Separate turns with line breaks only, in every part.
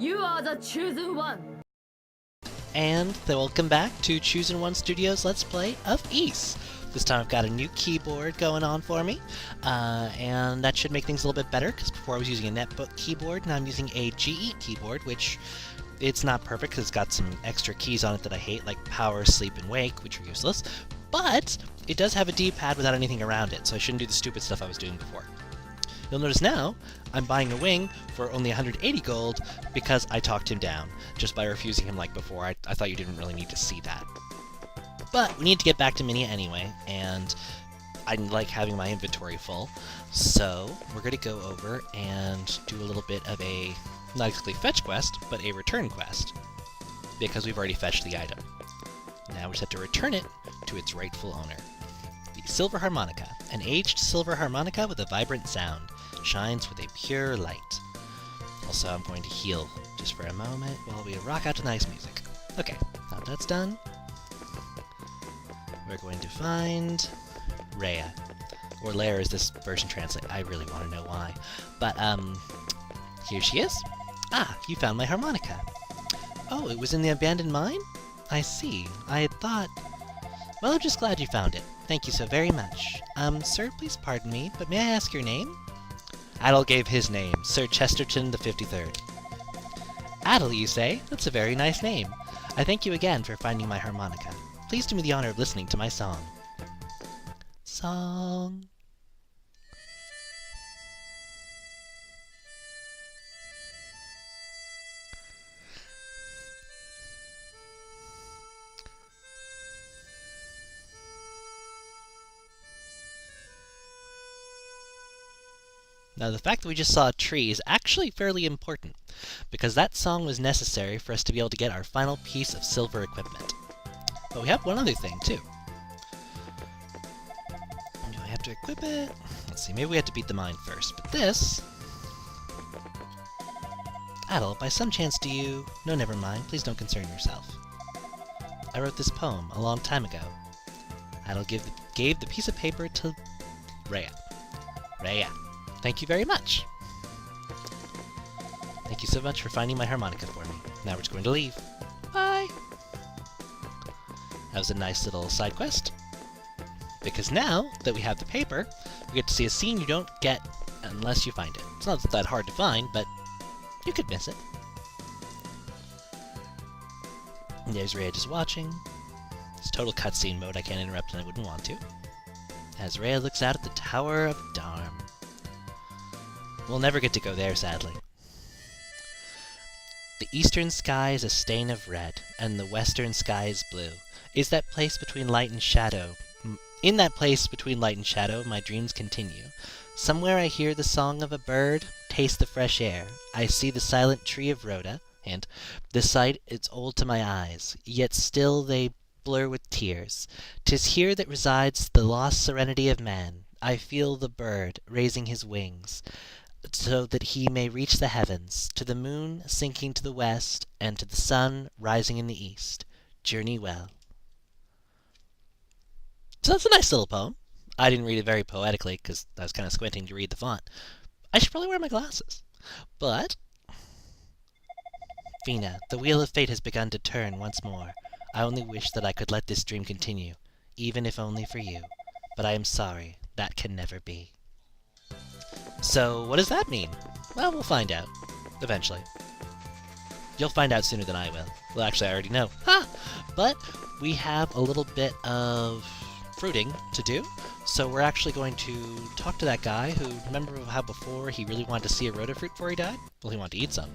You are the chosen one.
And welcome back to Chosen One Studios Let's Play of Ys. This time I've got a new keyboard going on for me, and that should make things a little bit better, because before I was using a netbook keyboard, now I'm using a GE keyboard, which it's not perfect because it's got some extra keys on it that I hate, like power, sleep, and wake, which are useless, but it does have a D-pad without anything around it, so I shouldn't do the stupid stuff I was doing before. You'll notice now, I'm buying a wing for only 180 gold because I talked him down, just by refusing him like before. I thought you didn't really need to see that. But we need to get back to Minia anyway, and I like having my inventory full, so we're going to go over and do a little bit of a, not exactly fetch quest, but a return quest, because we've already fetched the item. Now we just have to return it to its rightful owner. The silver harmonica, an aged silver harmonica with a vibrant sound, shines with a pure light. Also, I'm going to heal just for a moment while we rock out to nice music. Okay, now that's done, we're going to find Rhea. Or Lair as this version translates. I really want to know why. But, here she is. Ah, you found my harmonica. Oh, it was in the abandoned mine? I see. I had thought... Well, I'm just glad you found it. Thank you so very much. Sir, please pardon me, but may I ask your name? Adel gave his name, Sir Chesterton the 53rd. Adel, you say? That's a very nice name. I thank you again for finding my harmonica. Please do me the honor of listening to my song. Song. Now, the fact that we just saw a tree is actually fairly important, because that song was necessary for us to be able to get our final piece of silver equipment. But we have one other thing, too. Do I have to equip it? Let's see, maybe we have to beat the mine first, but this... Adel, by some chance do you... No, never mind, please don't concern yourself. I wrote this poem a long time ago. Adel gave the piece of paper to Rhea. Rhea. Thank you very much. Thank you so much for finding my harmonica for me. Now we're just going to leave. Bye! That was a nice little side quest. Because now that we have the paper, we get to see a scene you don't get unless you find it. It's not that hard to find, but you could miss it. And there's Rhea just watching. It's total cutscene mode, I can't interrupt and I wouldn't want to. As Rhea looks out at the Tower of Darm. We'll never get to go there, sadly. The eastern sky is a stain of red, and the western sky is blue. Is that place between light and shadow? In that place between light and shadow, my dreams continue. Somewhere I hear the song of a bird, taste the fresh air. I see the silent tree of Rhoda, and the sight is old to my eyes, yet still they blur with tears. 'Tis here that resides the lost serenity of man. I feel the bird raising his wings, so that he may reach the heavens, to the moon sinking to the west, and to the sun rising in the east. Journey well. So that's a nice little poem. I didn't read it very poetically, because I was kind of squinting to read the font. I should probably wear my glasses. But... Fina, the wheel of fate has begun to turn once more. I only wish that I could let this dream continue, even if only for you. But I am sorry, that can never be. So, what does that mean? Well, we'll find out. Eventually. You'll find out sooner than I will. Well, actually, I already know. Ha! But we have a little bit of fruiting to do. So we're actually going to talk to that guy who, remember how before he really wanted to see a Rhoda fruit before he died? Well, he wanted to eat some.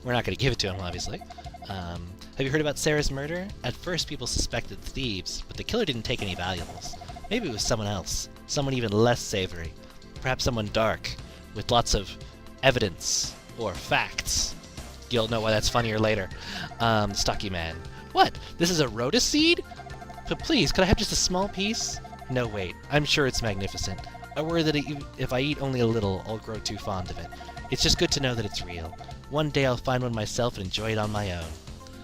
We're not going to give it to him, obviously. Have you heard about Sarah's murder? At first, people suspected thieves, but the killer didn't take any valuables. Maybe it was someone else. Someone even less savory. Perhaps someone dark, with lots of evidence, or facts. You'll know why that's funnier later. Stocky man. What? This is a Rhoda seed? But please, could I have just a small piece? No, wait. I'm sure it's magnificent. I worry that if I eat only a little, I'll grow too fond of it. It's just good to know that it's real. One day I'll find one myself and enjoy it on my own.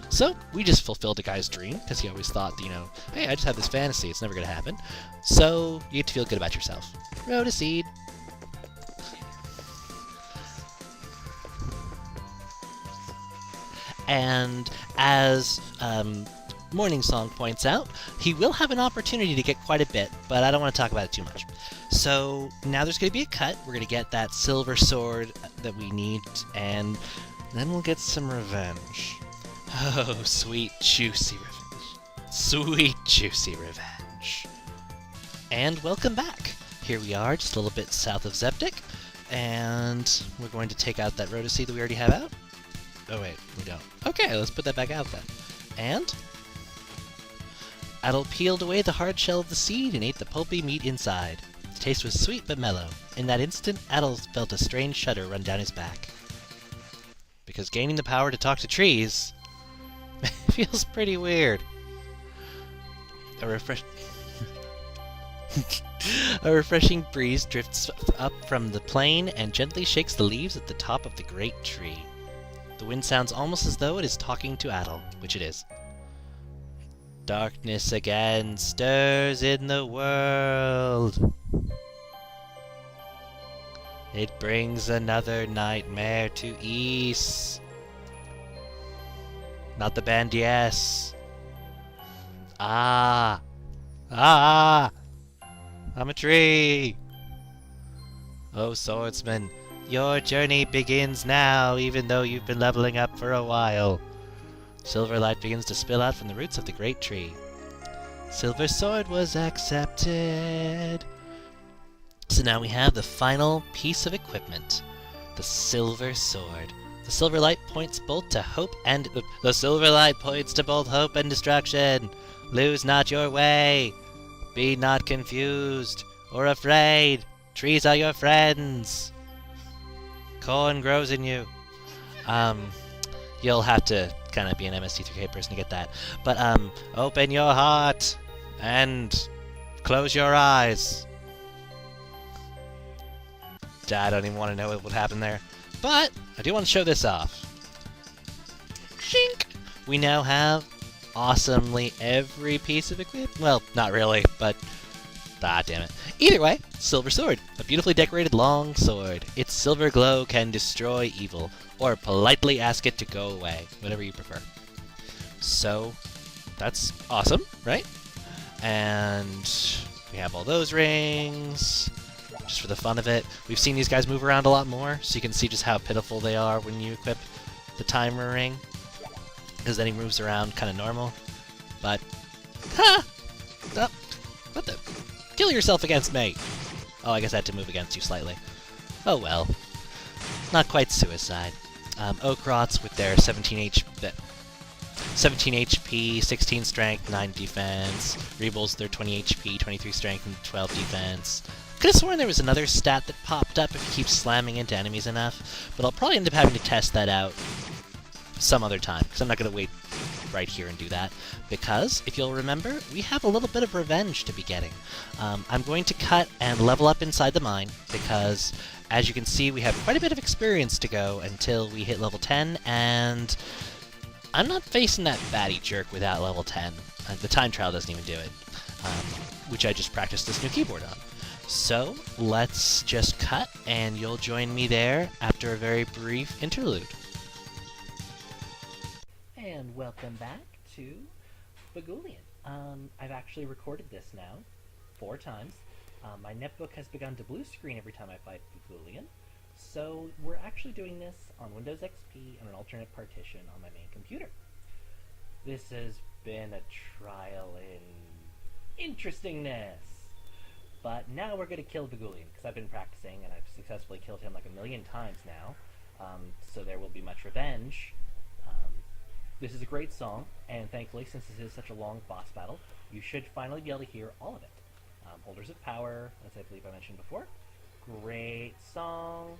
So, we just fulfilled a guy's dream, because he always thought, you know, hey, I just have this fantasy, it's never going to happen. So, you get to feel good about yourself. Rhoda seed. And as Morning Song points out, he will have an opportunity to get quite a bit, but I don't want to talk about it too much. So now there's going to be a cut. We're going to get that silver sword that we need, and then we'll get some revenge. Oh, sweet, juicy revenge. Sweet, juicy revenge. And welcome back. Here we are, just a little bit south of Zeptic, and we're going to take out that Rhoda that we already have out. Oh wait, we don't. Okay, let's put that back out then. And Adel peeled away the hard shell of the seed and ate the pulpy meat inside. The taste was sweet but mellow. In that instant, Adel felt a strange shudder run down his back. Because gaining the power to talk to trees feels pretty weird. A refreshing breeze drifts up from the plain and gently shakes the leaves at the top of the great tree. The wind sounds almost as though it is talking to Adel, which it is. Darkness again stirs in the world. It brings another nightmare to Ys. Not the band, yes. Ah! I'm a tree! Oh, swordsman, your journey begins now, even though you've been leveling up for a while. Silver light begins to spill out from the roots of the great tree. Silver sword was accepted. So now we have the final piece of equipment. The silver sword. The silver light points both to hope and... The silver light points to both hope and destruction. Lose not your way. Be not confused or afraid. Trees are your friends. Corn grows in you. You'll have to kind of be an MST3K person to get that. But, open your heart and close your eyes. I don't even want to know what would happen there. But I do want to show this off. Shink! We now have awesomely every piece of equipment. Well, not really, but... Ah, damn it. Either way, silver sword. A beautifully decorated long sword. Its silver glow can destroy evil, or politely ask it to go away. Whatever you prefer. So, that's awesome, right? And we have all those rings, just for the fun of it. We've seen these guys move around a lot more, so you can see just how pitiful they are when you equip the timer ring. Because then he moves around kind of normal. But, ha! Oh, what the? Kill yourself against me! Oh, I guess I had to move against you slightly. Oh well. Not quite suicide. Okrots with their 17 HP, 16 strength, 9 defense. Rebels, their 20 HP, 23 strength, and 12 defense. Could have sworn there was another stat that popped up if you keep slamming into enemies enough, but I'll probably end up having to test that out some other time, because I'm not going to wait right here and do that, because, if you'll remember, we have a little bit of revenge to be getting. I'm going to cut and level up inside the mine, because, as you can see, we have quite a bit of experience to go until we hit level 10, and I'm not facing that baddie jerk without level 10. The time trial doesn't even do it, which I just practiced this new keyboard on. So, let's just cut, and you'll join me there after a very brief interlude. And welcome back to Vagulion. I've actually recorded this now 4 times. My netbook has begun to blue screen every time I fight Vagulion. So we're actually doing this on Windows XP on an alternate partition on my main computer. This has been a trial in interestingness. But now we're going to kill Vagulion, because I've been practicing and I've successfully killed him like a million times now. So there will be much revenge. This is a great song, and thankfully, since this is such a long boss battle, you should finally be able to hear all of it. Holders of Power, as I believe I mentioned before. Great song.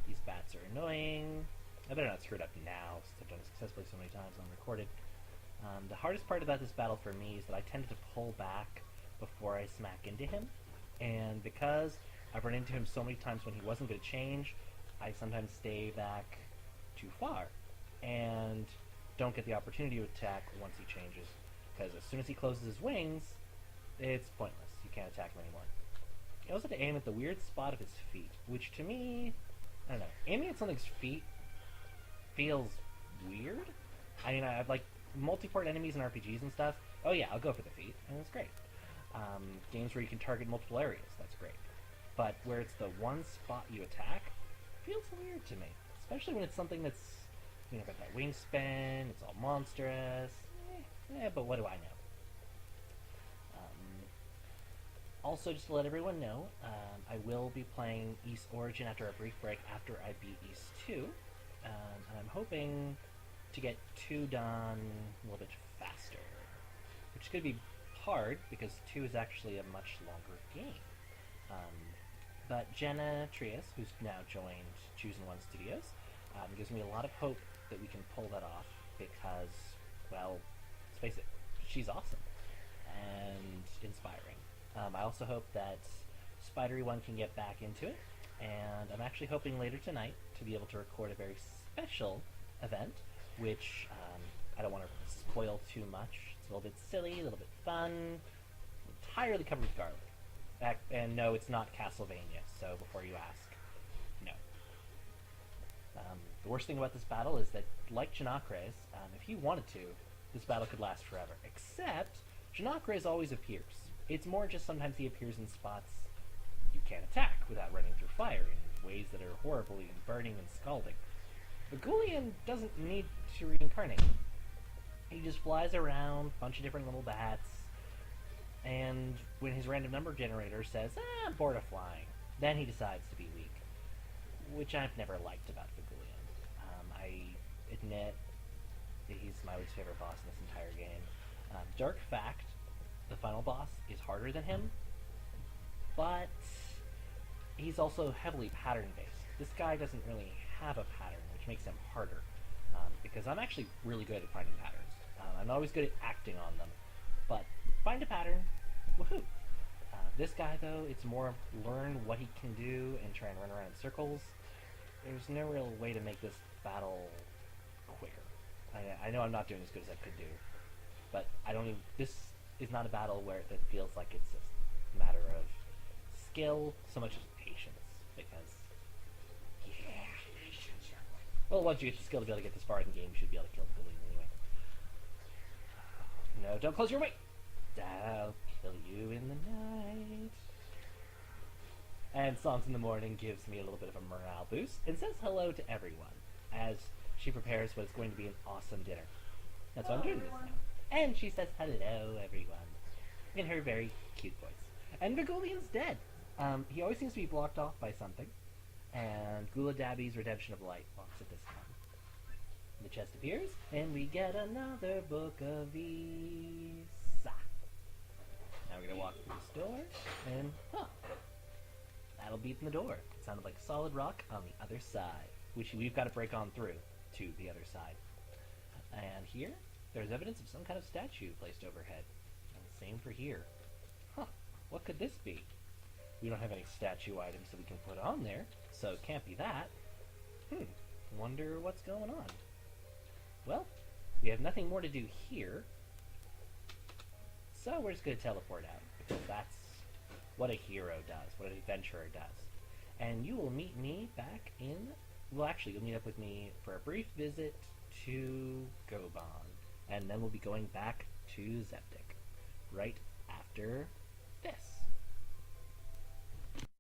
These bats are annoying. I better not screw it up now, since I've done it successfully so many times on recorded. The hardest part about this battle for me is that I tended to pull back before I smack into him, and because I've run into him so many times when he wasn't going to change, I sometimes stay back too far, and don't get the opportunity to attack once he changes, because as soon as he closes his wings, it's pointless. You can't attack him anymore. You also have to aim at the weird spot of his feet, which to me, I don't know, aiming at something's feet feels weird.
I mean, I like multi-port enemies and RPGs and stuff. Oh yeah, I'll go for the feat, and it's great. Games where you can target multiple areas, that's great. But where it's the one spot you attack, feels weird to me. Especially when it's something that's, got that wingspan, it's all monstrous. But what do I know? Also, just to let everyone know, I will be playing East Origin after a brief break after I beat East 2. And I'm hoping to get 2 done a little bit faster. Which could be hard, because 2 is actually a much longer game. But Jenna Trias, who's now joined Chosen One Studios, gives me a lot of hope that we can pull that off, because, well, let's face it, she's awesome and inspiring. I also hope that Spidery One can get back into it, and I'm actually hoping later tonight to be able to record a very special event, which I don't want to spoil too much. It's a little bit silly, a little bit fun, entirely covered with garlic. And no, it's not Castlevania, so before you ask, no. The worst thing about this battle is that, like Janacres, if he wanted to, this battle could last forever. Except, Janacres always appears. It's more just sometimes he appears in spots you can't attack without running through fire in ways that are horribly and burning and scalding. Vagulion doesn't need to reincarnate. He just flies around, a bunch of different little bats, and when his random number generator says, I'm bored of flying, then he decides to be weak. Which I've never liked about Vagulion. I admit that he's my least favorite boss in this entire game. Dark fact, the final boss is harder than him, but he's also heavily pattern-based. This guy doesn't really have a pattern, which makes him harder, because I'm actually really good at finding patterns. I'm always good at acting on them, but find a pattern, woohoo! This guy, though, it's more learn what he can do and try and run around in circles. There's no real way to make this battle quicker. I know I'm not doing as good as I could do, but this is not a battle where it feels like it's a matter of skill so much as patience, because, yeah. Well, once you get the skill to be able to get this far in the game, you should be able to kill the bully anyway. No, don't close your way! I'll kill you in the night. And Songs in the Morning gives me a little bit of a morale boost and says hello to everyone as she prepares what is going to be an awesome dinner. That's why I'm doing this now. And she says hello, everyone, in her very cute voice. And Vagulion's dead. He always seems to be blocked off by something. And Gula Dabby's Redemption of Light walks at this time. The chest appears, and we get another book of Isa. Now we're gonna walk through this door, and that'll beat the door. It sounded like solid rock on the other side, which we've got to break on through to the other side. And here, there's evidence of some kind of statue placed overhead. And same for here. What could this be? We don't have any statue items that we can put on there, so it can't be that. Wonder what's going on. Well, we have nothing more to do here, so we're just going to teleport out, because that's what a hero does, what an adventurer does. And you will meet me back in... Well, actually, you'll meet up with me for a brief visit to Goban, and then we'll be going back to Zeptic right after this.